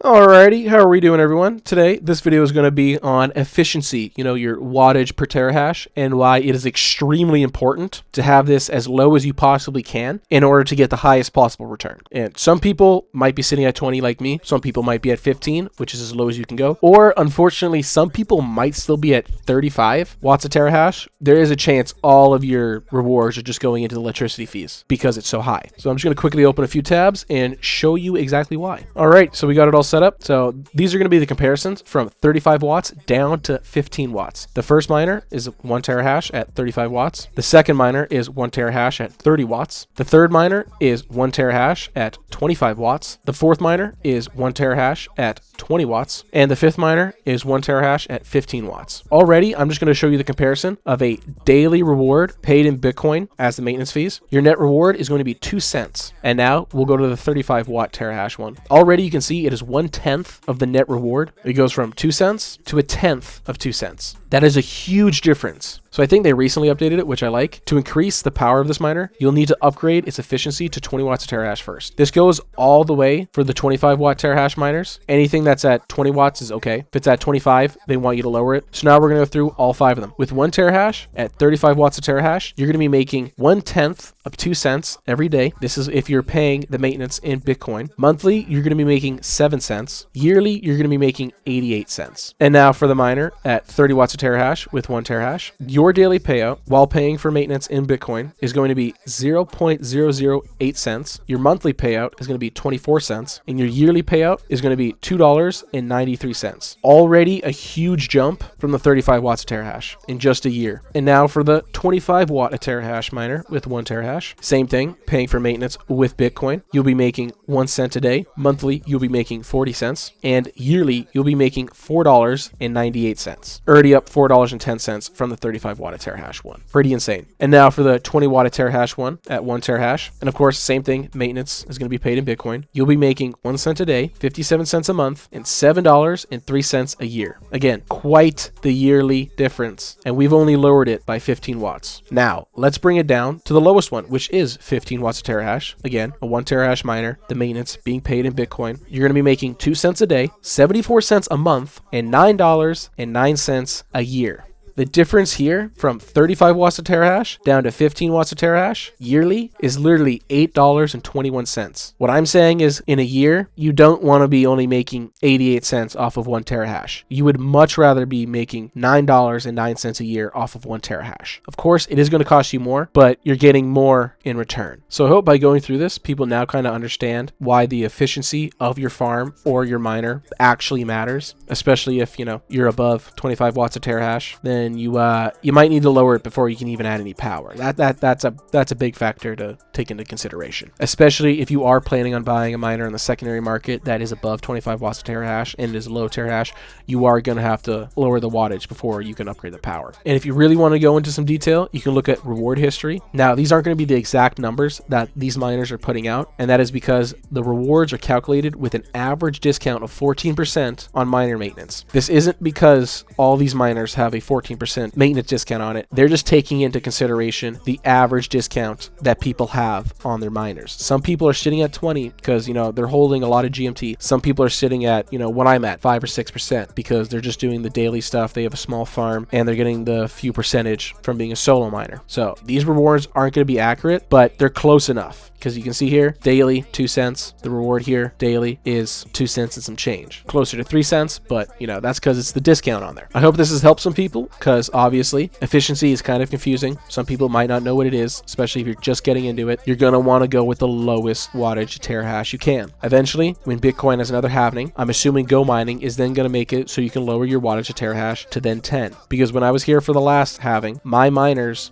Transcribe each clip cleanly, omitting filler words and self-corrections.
Alrighty, how are we doing, everyone? Today, this video is going to be on efficiency, your wattage per terahash, and why it is extremely important to have this as low as you possibly can in order to get the highest possible return. And some people might be sitting at 20 like me, some people might be at 15, which is as low as you can go, or unfortunately, some people might still be at 35 watts a terahash. There is a chance all of your rewards are just going into the electricity fees because it's so high. So I'm just going to quickly open a few tabs and show you exactly why. Alright, so we got it all set up. So these are going to be the comparisons from 35 watts down to 15 watts. The first miner is 1 terahash at 35 watts. The second miner is 1 terahash at 30 watts. The third miner is 1 terahash at 25 watts. The fourth miner is 1 terahash at 20 watts. And the fifth miner is 1 terahash at 15 watts. Already, I'm just going to show you the comparison of a daily reward paid in Bitcoin as the maintenance fees. Your net reward is going to be 2 cents. And now we'll go to the 35 watt terahash one. Already you can see it is 1/10 of the net reward. It goes from 2 cents to 1/10 of 2 cents. That is a huge difference. So I think they recently updated it, which I like. To increase the power of this miner, you'll need to upgrade its efficiency to 20 watts a terahash first. This goes all the way for the 25 watt terahash miners. Anything that's at 20 watts is okay. If it's at 25, they want you to lower it. So now we're going to go through all 5 of them. With 1 terahash at 35 watts a terahash, you're going to be making 1/10 of 2 cents every day. This is if you're paying the maintenance in Bitcoin. Monthly, you're going to be making 7 cents. Yearly, you're going to be making 88 cents. And now for the miner at 30 watts a terahash with 1 terahash, your daily payout while paying for maintenance in Bitcoin is going to be 0.008 cents. Your monthly payout is going to be 24 cents. And your yearly payout is going to be $2.93. Already a huge jump from the 35 watts a terahash in just a year. And now for the 25 watt a terahash miner with 1 terahash. Same thing, paying for maintenance with Bitcoin. You'll be making 1 cent a day. Monthly, you'll be making 40 cents. And yearly, you'll be making $4.98. Already up $4.10 from the 35 watt a terahash one. Pretty insane. And now for the 20 watt a terahash one at 1 terahash. And of course, same thing, maintenance is going to be paid in Bitcoin. You'll be making 1 cent a day, 57 cents a month, and $7.03 a year. Again, quite the yearly difference. And we've only lowered it by 15 watts. Now, let's bring it down to the lowest one, which is 15 watts a terahash. Again, a 1 terahash miner, the maintenance being paid in Bitcoin. You're going to be making 2 cents a day, 74 cents a month, and $9.09 a year. The difference here from 35 watts a terahash down to 15 watts a terahash yearly is literally $8.21. What I'm saying is in a year, you don't want to be only making 88 cents off of 1 terahash. You would much rather be making $9.09 a year off of 1 terahash. Of course, it is going to cost you more, but you're getting more in return. So I hope by going through this, people now kind of understand why the efficiency of your farm or your miner actually matters, especially if, you're above 25 watts a terahash. Then you might need to lower it before you can even add any power. That's a big factor to take into consideration, especially if you are planning on buying a miner in the secondary market that is above 25 watts a terahash and is low terahash. You are going to have to lower the wattage before you can upgrade the power. And if you really want to go into some detail, you can look at reward history. Now, these aren't going to be the exact numbers that these miners are putting out, and that is because the rewards are calculated with an average discount of 14% on miner maintenance. This isn't because all these miners have a 14% maintenance discount on it. They're just taking into consideration the average discount that people have on their miners. Some people are sitting at 20 because, they're holding a lot of GMT. Some people are sitting at, what I'm at, 5 or 6% because they're just doing the daily stuff. They have a small farm and they're getting the few percentage from being a solo miner. So these rewards aren't going to be accurate, but they're close enough. Because you can see here, daily, 2 cents. The reward here, daily, is 2 cents and some change. Closer to 3 cents, but, that's because it's the discount on there. I hope this has helped some people, because obviously, efficiency is kind of confusing. Some people might not know what it is, especially if you're just getting into it. You're going to want to go with the lowest wattage terahash you can. Eventually, when Bitcoin has another halving, I'm assuming GoMining is then going to make it so you can lower your wattage terahash to then 10. Because when I was here for the last halving, my miner was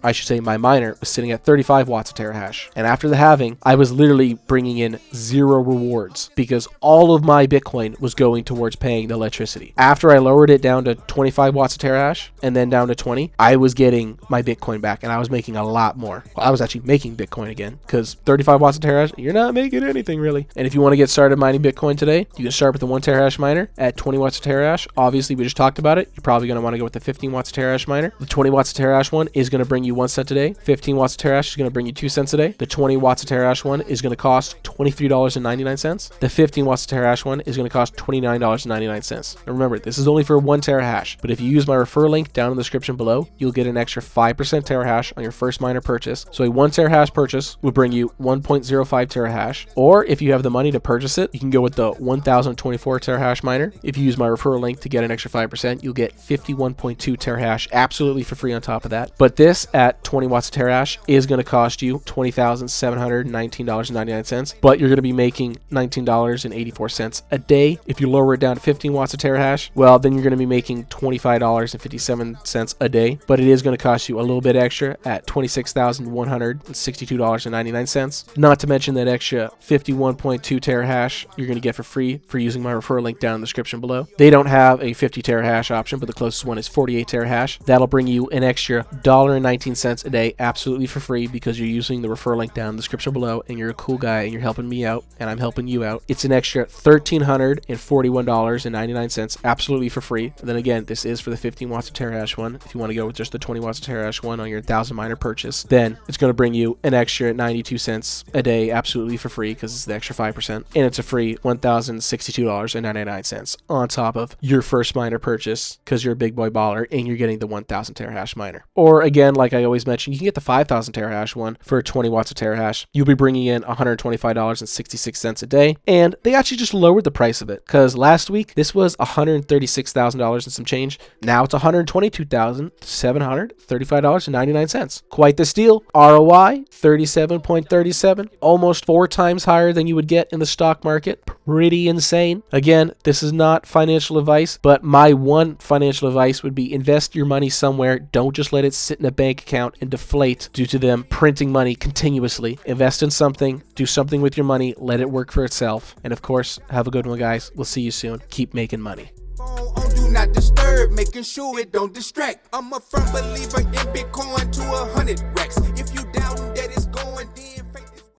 sitting at 35 watts a terahash. And after the halving, I was literally bringing in 0 rewards because all of my Bitcoin was going towards paying the electricity. After I lowered it down to 25 watts a terahash and then down to 20, I was getting my Bitcoin back, and I was making a lot more. Well, I was actually making Bitcoin again, because 35 watts of terahash, you're not making anything really. And if you want to get started mining Bitcoin today, you can start with the 1 terahash miner at 20 watts of terahash. Obviously, we just talked about it. You're probably going to want to go with the 15 watts of terahash miner. The 20 watts of terahash one is going to bring you 1 cent a day. 15 watts of terahash is going to bring you 2 cents a day. The 20 watts of terahash one is going to cost $23.99. The 15 watts of terahash one is going to cost $29.99. And remember, this is only for 1 terahash, but if you use my referral link down in the description below, you'll get an extra 5% terahash on your first miner purchase. So a 1 terahash purchase will bring you 1.05 terahash, or if you have the money to purchase it, you can go with the 1024 terahash miner. If you use my referral link to get an extra 5%, you'll get 51.2 terahash absolutely for free on top of that. But this at 20 watts of terahash is going to cost you $20,719.99, but you're going to be making $19.84 a day. If you lower it down to 15 watts of terahash, well, then you're going to be making $25.57 a day, but it is going to cost you a little bit extra at $26,162.99. Not to mention that extra 51.2 terahash you're going to get for free for using my referral link down in the description below. They don't have a 50 terahash option, but the closest one is 48 terahash. That'll bring you an extra $1.19 a day absolutely for free because you're using the referral link down in the description below, and you're a cool guy and you're helping me out and I'm helping you out. It's an extra $1,341.99 absolutely for free. And then again, this is for the 15 watts of terahash one. If you want to go with just the 20 watts of terahash one on your 1,000 miner purchase, then it's going to bring you an extra 92 cents a day absolutely for free because it's the extra 5%, and it's a free $1,062.99 on top of your first miner purchase because you're a big boy baller and you're getting the 1,000 terahash miner. Or again, like I always mention, you can get the 5,000 terahash one for 20 watts of terahash. You'll be bringing in $125.66 a day, and they actually just lowered the price of it because last week this was $136,000 and some change. Now it's $122,735.99. Quite the steal. ROI 37.37, almost 4 times higher than you would get in the stock market. Pretty insane. Again, this is not financial advice, but my one financial advice would be invest your money somewhere. Don't just let it sit in a bank account and deflate due to them printing money continuously. Invest in something, do something with your money, let it work for itself. And of course, have a good one, guys. We'll see you soon. Keep making money. Do not disturb, making sure it don't distract. I'm a firm believer in Bitcoin to 100 racks. If